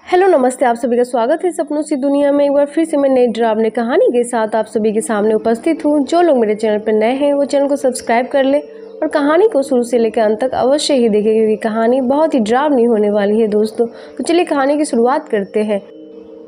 Hello नमस्ते, आप सभी का स्वागत है सपनों सी दुनिया में। एक बार फिर से मैं नई डरावनी कहानी के साथ आप सभी के सामने उपस्थित हूँ। जो लोग मेरे चैनल पर नए हैं वो चैनल को सब्सक्राइब कर ले और कहानी को शुरू से लेकर अंत तक अवश्य ही देखें, क्योंकि कहानी बहुत ही डरावनी होने वाली है दोस्तों। तो चलिए कहानी की शुरुआत करते हैं।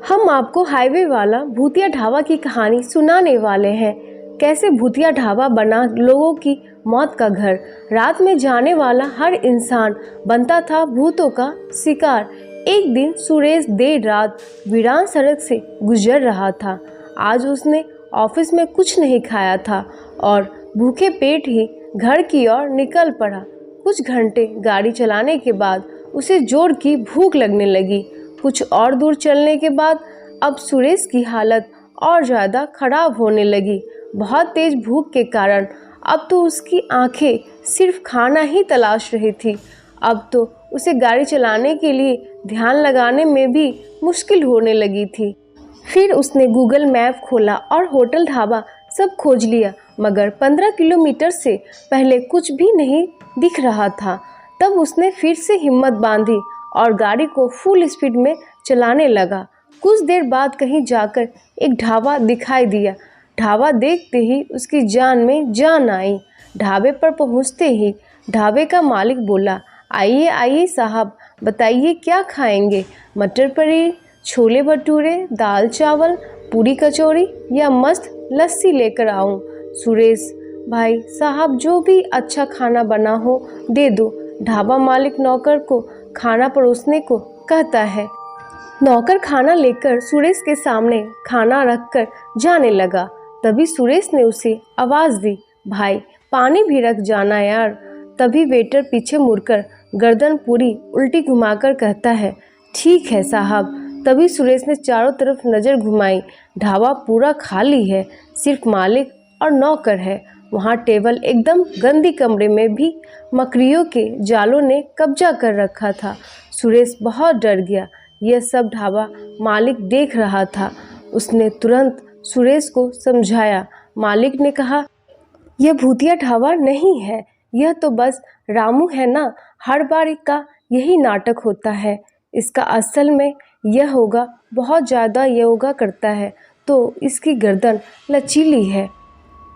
हम आपको हाईवे वाला भूतिया ढाबा की कहानी सुनाने वाले हैं। कैसे भूतिया ढाबा बना लोगों की मौत का घर। रात में जाने वाला हर इंसान बनता था भूतों का शिकार। एक दिन सुरेश देर रात वीरान सड़क से गुजर रहा था। आज उसने ऑफिस में कुछ नहीं खाया था और भूखे पेट ही घर की ओर निकल पड़ा। कुछ घंटे गाड़ी चलाने के बाद उसे जोर की भूख लगने लगी। कुछ और दूर चलने के बाद अब सुरेश की हालत और ज़्यादा खराब होने लगी। बहुत तेज भूख के कारण अब तो उसकी आंखें सिर्फ खाना ही तलाश रही थी। अब तो उसे गाड़ी चलाने के लिए ध्यान लगाने में भी मुश्किल होने लगी थी। फिर उसने गूगल मैप खोला और होटल ढाबा सब खोज लिया, मगर 15 किलोमीटर से पहले कुछ भी नहीं दिख रहा था। तब उसने फिर से हिम्मत बांधी और गाड़ी को फुल स्पीड में चलाने लगा। कुछ देर बाद कहीं जाकर एक ढाबा दिखाई दिया। ढाबा देखते ही उसकी जान में जान आई। ढाबे पर पहुंचते ही ढाबे का मालिक बोला, आइए आइए साहब, बताइए क्या खाएंगे? मटर पनीर, छोले भटूरे, दाल चावल, पूरी कचौरी या मस्त लस्सी लेकर आऊं? सुरेश भाई साहब, जो भी अच्छा खाना बना हो दे दो। ढाबा मालिक नौकर को खाना परोसने को कहता है। नौकर खाना लेकर सुरेश के सामने खाना रखकर जाने लगा। तभी सुरेश ने उसे आवाज़ दी, भाई पानी भी रख जाना यार। तभी वेटर पीछे मुड़कर गर्दन पूरी उल्टी घुमाकर कहता है, ठीक है साहब। तभी सुरेश ने चारों तरफ नज़र घुमाई। ढाबा पूरा खाली है, सिर्फ मालिक और नौकर है। वहाँ टेबल एकदम गंदी कमरे में भी मकड़ियों के जालों ने कब्जा कर रखा था। सुरेश बहुत डर गया। यह सब ढाबा मालिक देख रहा था। उसने तुरंत सुरेश को समझाया। मालिक ने कहा, यह भूतिया ढाबा नहीं है, यह तो बस रामू है ना, हर बार का यही नाटक होता है। इसका असल में यह होगा बहुत ज़्यादा योगा करता है तो इसकी गर्दन लचीली है।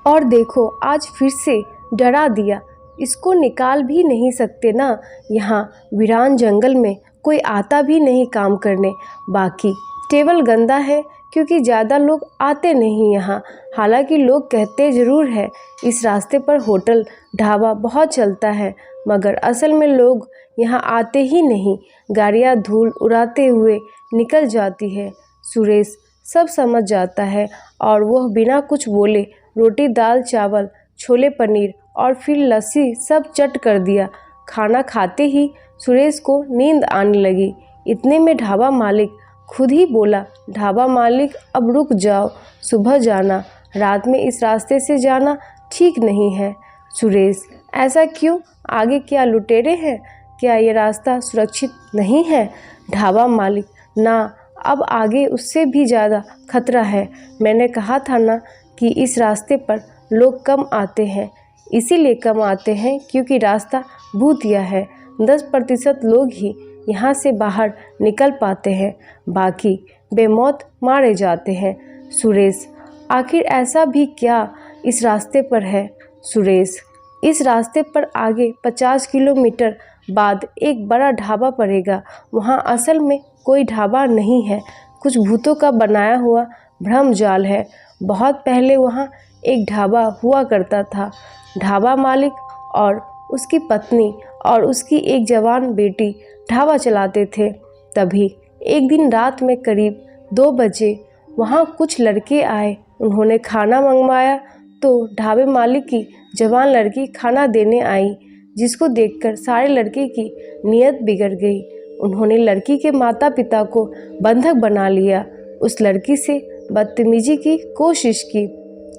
और देखो आज फिर से डरा दिया, इसको निकाल भी नहीं सकते ना। यहाँ वीरान जंगल में कोई आता भी नहीं काम करने। बाकी टेबल गंदा है क्योंकि ज़्यादा लोग आते नहीं यहाँ। हालांकि लोग कहते ज़रूर है इस रास्ते पर होटल ढाबा बहुत चलता है, मगर असल में लोग यहाँ आते ही नहीं। गाड़ियाँ धूल उड़ाते हुए निकल जाती है। सुरेश सब समझ जाता है और वह बिना कुछ बोले रोटी, दाल चावल, छोले पनीर और फिर लस्सी सब चट कर दिया। खाना खाते ही सुरेश को नींद आने लगी। इतने में ढाबा मालिक खुद ही बोला, ढाबा मालिक अब रुक जाओ, सुबह जाना, रात में इस रास्ते से जाना ठीक नहीं है। सुरेश, ऐसा क्यों? आगे क्या लुटेरे हैं? क्या ये रास्ता सुरक्षित नहीं है? ढाबा मालिक, ना, अब आगे उससे भी ज़्यादा खतरा है। मैंने कहा था ना कि इस रास्ते पर लोग कम आते हैं। इसीलिए कम आते हैं क्योंकि रास्ता भूतिया है। 10% लोग ही यहाँ से बाहर निकल पाते हैं, बाकी बेमौत मारे जाते हैं। सुरेश, आखिर ऐसा भी क्या इस रास्ते पर है? सुरेश, इस रास्ते पर आगे 50 किलोमीटर बाद एक बड़ा ढाबा पड़ेगा। वहाँ असल में कोई ढाबा नहीं है, कुछ भूतों का बनाया हुआ भ्रम जाल है। बहुत पहले वहाँ एक ढाबा हुआ करता था। ढाबा मालिक और उसकी पत्नी और उसकी एक जवान बेटी ढाबा चलाते थे। तभी एक दिन रात में करीब 2 बजे वहाँ कुछ लड़के आए। उन्होंने खाना मंगवाया तो ढाबे मालिक की जवान लड़की खाना देने आई, जिसको देखकर सारे लड़के की नीयत बिगड़ गई। उन्होंने लड़की के माता पिता को बंधक बना लिया। उस लड़की से बदतमीजी की कोशिश की।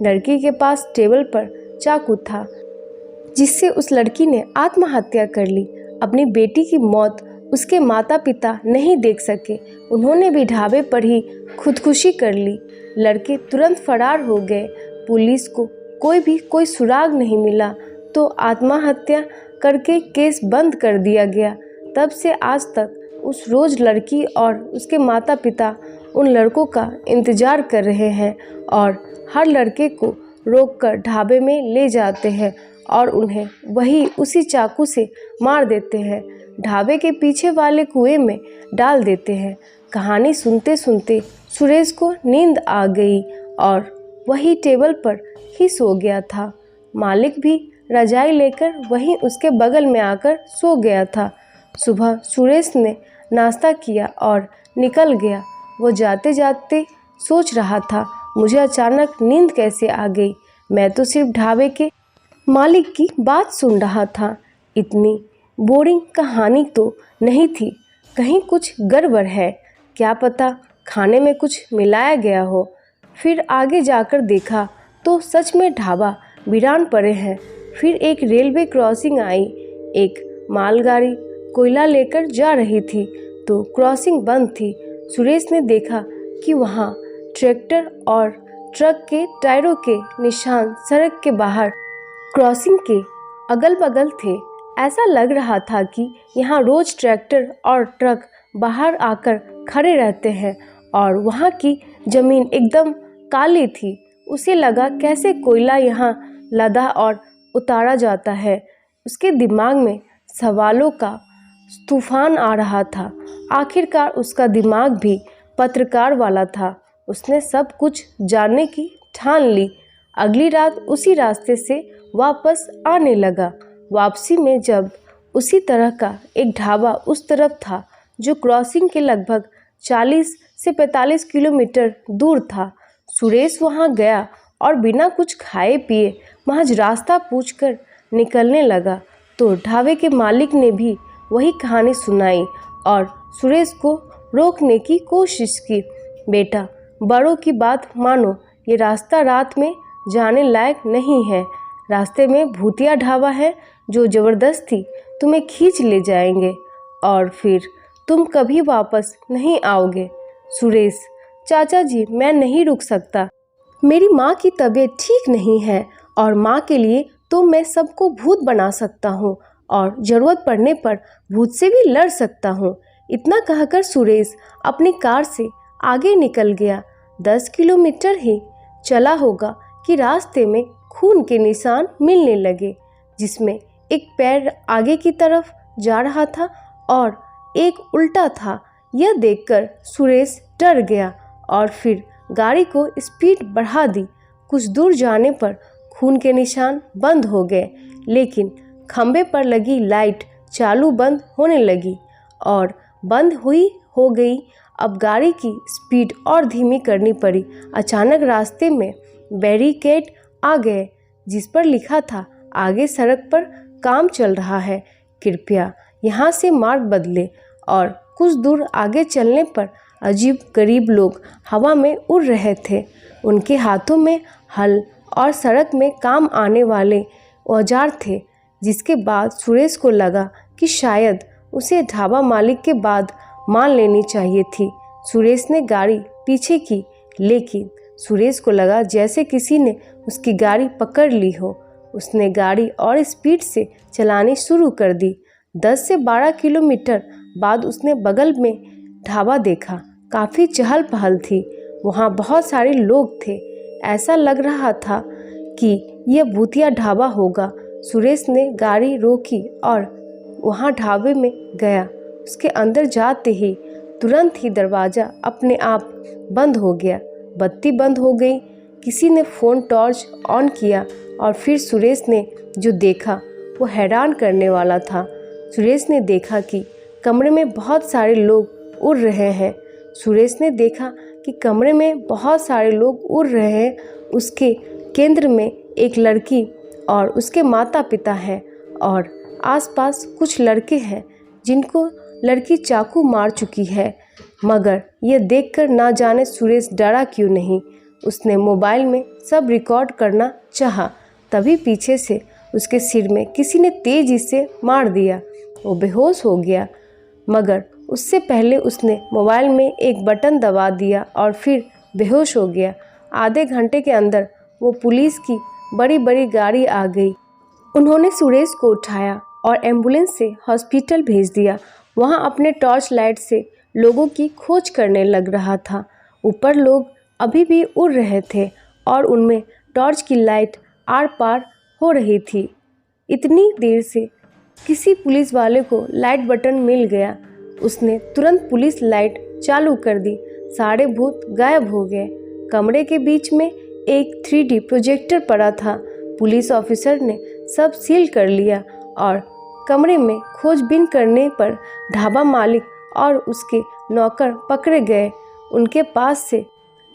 लड़की के पास टेबल पर चाकू था, जिससे उस लड़की ने आत्महत्या कर ली। अपनी बेटी की मौत उसके माता पिता नहीं देख सके, उन्होंने भी ढाबे पर ही खुदकुशी कर ली। लड़के तुरंत फरार हो गए। पुलिस को कोई सुराग नहीं मिला तो आत्महत्या करके केस बंद कर दिया गया। तब से आज तक उस रोज़ लड़की और उसके माता पिता उन लड़कों का इंतज़ार कर रहे हैं और हर लड़के को रोककर ढाबे में ले जाते हैं और उन्हें वही उसी चाकू से मार देते हैं, ढाबे के पीछे वाले कुएं में डाल देते हैं। कहानी सुनते सुनते सुरेश को नींद आ गई और वही टेबल पर ही सो गया था। मालिक भी रजाई लेकर वहीं उसके बगल में आकर सो गया था। सुबह सुरेश ने नाश्ता किया और निकल गया। वो जाते जाते सोच रहा था, मुझे अचानक नींद कैसे आ गई? मैं तो सिर्फ ढाबे के मालिक की बात सुन रहा था। इतनी बोरिंग कहानी तो नहीं थी, कहीं कुछ गड़बड़ है, क्या पता खाने में कुछ मिलाया गया हो। फिर आगे जाकर देखा तो सच में ढाबा वीरान पड़े हैं। फिर एक रेलवे क्रॉसिंग आई, एक मालगाड़ी कोयला लेकर जा रही थी तो क्रॉसिंग बंद थी। सुरेश ने देखा कि वहाँ ट्रैक्टर और ट्रक के टायरों के निशान सड़क के बाहर क्रॉसिंग के अगल बगल थे। ऐसा लग रहा था कि यहाँ रोज ट्रैक्टर और ट्रक बाहर आकर खड़े रहते हैं और वहाँ की ज़मीन एकदम काली थी। उसे लगा कैसे कोयला यहाँ लदा और उतारा जाता है। उसके दिमाग में सवालों का तूफान आ रहा था। आखिरकार उसका दिमाग भी पत्रकार वाला था। उसने सब कुछ जानने की ठान ली। अगली रात उसी रास्ते से वापस आने लगा। वापसी में जब उसी तरह का एक ढाबा उस तरफ था जो क्रॉसिंग के लगभग 40 से 45 किलोमीटर दूर था। सुरेश वहां गया और बिना कुछ खाए पिए महज रास्ता पूछकर निकलने लगा तो ढाबे के मालिक ने भी वही कहानी सुनाई और सुरेश को रोकने की कोशिश की। बेटा, बड़ों की बात मानो, ये रास्ता रात में जाने लायक नहीं है। रास्ते में भूतिया ढाबा है जो ज़बरदस्ती तुम्हें खींच ले जाएंगे और फिर तुम कभी वापस नहीं आओगे। सुरेश, चाचा जी, मैं नहीं रुक सकता। मेरी माँ की तबीयत ठीक नहीं है और माँ के लिए तो मैं सबको भूत बना सकता हूँ और ज़रूरत पड़ने पर भूत से भी लड़ सकता हूँ। इतना कहकर सुरेश अपनी कार से आगे निकल गया। 10 किलोमीटर ही चला होगा कि रास्ते में खून के निशान मिलने लगे, जिसमें एक पैर आगे की तरफ जा रहा था और एक उल्टा था। यह देखकर सुरेश डर गया और फिर गाड़ी को स्पीड बढ़ा दी। कुछ दूर जाने पर खून के निशान बंद हो गए, लेकिन खंबे पर लगी लाइट चालू बंद होने लगी और बंद हुई हो गई। अब गाड़ी की स्पीड और धीमी करनी पड़ी। अचानक रास्ते में बैरिकेड आ गए जिस पर लिखा था, आगे सड़क पर काम चल रहा है, कृपया यहाँ से मार्ग बदले। और कुछ दूर आगे चलने पर अजीब गरीब लोग हवा में उड़ रहे थे। उनके हाथों में हल और सड़क में काम आने वाले औजार थे, जिसके बाद सुरेश को लगा कि शायद उसे ढाबा मालिक के बात मान लेनी चाहिए थी। सुरेश ने गाड़ी पीछे की, लेकिन सुरेश को लगा जैसे किसी ने उसकी गाड़ी पकड़ ली हो। उसने गाड़ी और स्पीड से चलानी शुरू कर दी। 10 से 12 किलोमीटर बाद उसने बगल में ढाबा देखा। काफ़ी चहल पहल थी, वहाँ बहुत सारे लोग थे। ऐसा लग रहा था कि यह भूतिया ढाबा होगा। सुरेश ने गाड़ी रोकी और वहाँ ढाबे में गया। उसके अंदर जाते ही तुरंत ही दरवाज़ा अपने आप बंद हो गया। बत्ती बंद हो गई। किसी ने फ़ोन टॉर्च ऑन किया और फिर सुरेश ने जो देखा वो हैरान करने वाला था। सुरेश ने देखा कि कमरे में बहुत सारे लोग उड़ रहे हैं। सुरेश ने देखा कि कमरे में बहुत सारे लोग उड़ रहे हैं। उसके केंद्र में एक लड़की और उसके माता पिता हैं और आसपास कुछ लड़के हैं जिनको लड़की चाकू मार चुकी है। मगर यह देखकर ना जाने सुरेश डरा क्यों नहीं। उसने मोबाइल में सब रिकॉर्ड करना चाहा, तभी पीछे से उसके सिर में किसी ने तेजी से मार दिया। वो बेहोश हो गया, मगर उससे पहले उसने मोबाइल में एक बटन दबा दिया और फिर बेहोश हो गया। आधे घंटे के अंदर वो पुलिस की बड़ी बड़ी गाड़ी आ गई। उन्होंने सुरेश को उठाया और एम्बुलेंस से हॉस्पिटल भेज दिया। वहाँ अपने टॉर्च लाइट से लोगों की खोज करने लग रहा था। ऊपर लोग अभी भी उड़ रहे थे और उनमें टॉर्च की लाइट आर पार हो रही थी। इतनी देर से किसी पुलिस वाले को लाइट बटन मिल गया। उसने तुरंत पुलिस लाइट चालू कर दी। सारे भूत गायब हो गए। कमरे के बीच में एक 3D प्रोजेक्टर पड़ा था। पुलिस ऑफिसर ने सब सील कर लिया और कमरे में खोजबीन करने पर ढाबा मालिक और उसके नौकर पकड़े गए। उनके पास से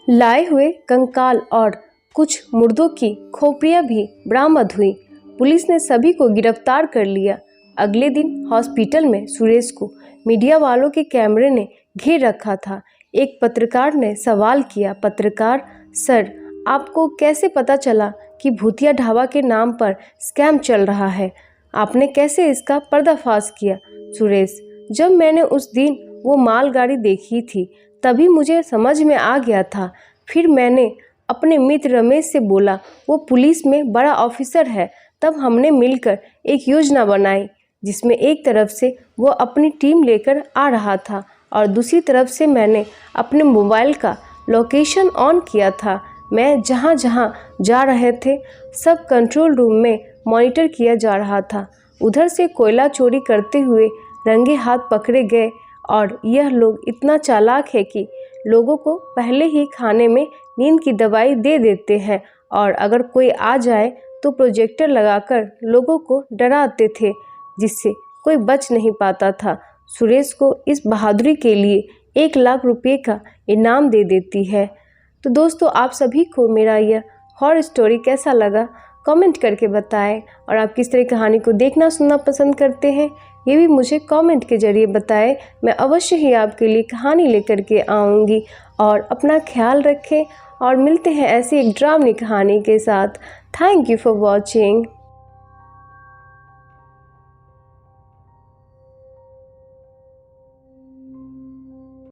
लाए हुए कंकाल और कुछ मुर्दों की खोपड़ियां भी बरामद हुई। पुलिस ने सभी को गिरफ्तार कर लिया। अगले दिन हॉस्पिटल में सुरेश को मीडिया वालों के कैमरे ने घेर रखा था। एक पत्रकार ने सवाल किया, पत्रकार सर, आपको कैसे पता चला कि भूतिया ढाबा के नाम पर स्कैम चल रहा है? आपने कैसे इसका पर्दाफाश किया? सुरेश, जब मैंने उस दिन वो मालगाड़ी देखी थी तभी मुझे समझ में आ गया था। फिर मैंने अपने मित्र रमेश से बोला, वो पुलिस में बड़ा ऑफिसर है। तब हमने मिलकर एक योजना बनाई जिसमें एक तरफ से वो अपनी टीम लेकर आ रहा था और दूसरी तरफ से मैंने अपने मोबाइल का लोकेशन ऑन किया था। मैं जहाँ जहाँ जा रहे थे सब कंट्रोल रूम में मॉनिटर किया जा रहा था। उधर से कोयला चोरी करते हुए रंगे हाथ पकड़े गए और यह लोग इतना चालाक है कि लोगों को पहले ही खाने में नींद की दवाई दे देते हैं और अगर कोई आ जाए तो प्रोजेक्टर लगाकर लोगों को डराते थे जिससे कोई बच नहीं पाता था। सुरेश को इस बहादुरी के लिए 1 लाख रुपए का इनाम दे देती है। तो दोस्तों, आप सभी को मेरा यह हॉरर स्टोरी कैसा लगा कमेंट करके बताएं और आप किस तरह कहानी को देखना सुनना पसंद करते हैं ये भी मुझे कमेंट के ज़रिए बताएं। मैं अवश्य ही आपके लिए कहानी लेकर के आऊँगी। और अपना ख्याल रखें और मिलते हैं ऐसी एक ड्रामनी कहानी के साथ। Thank you for watching.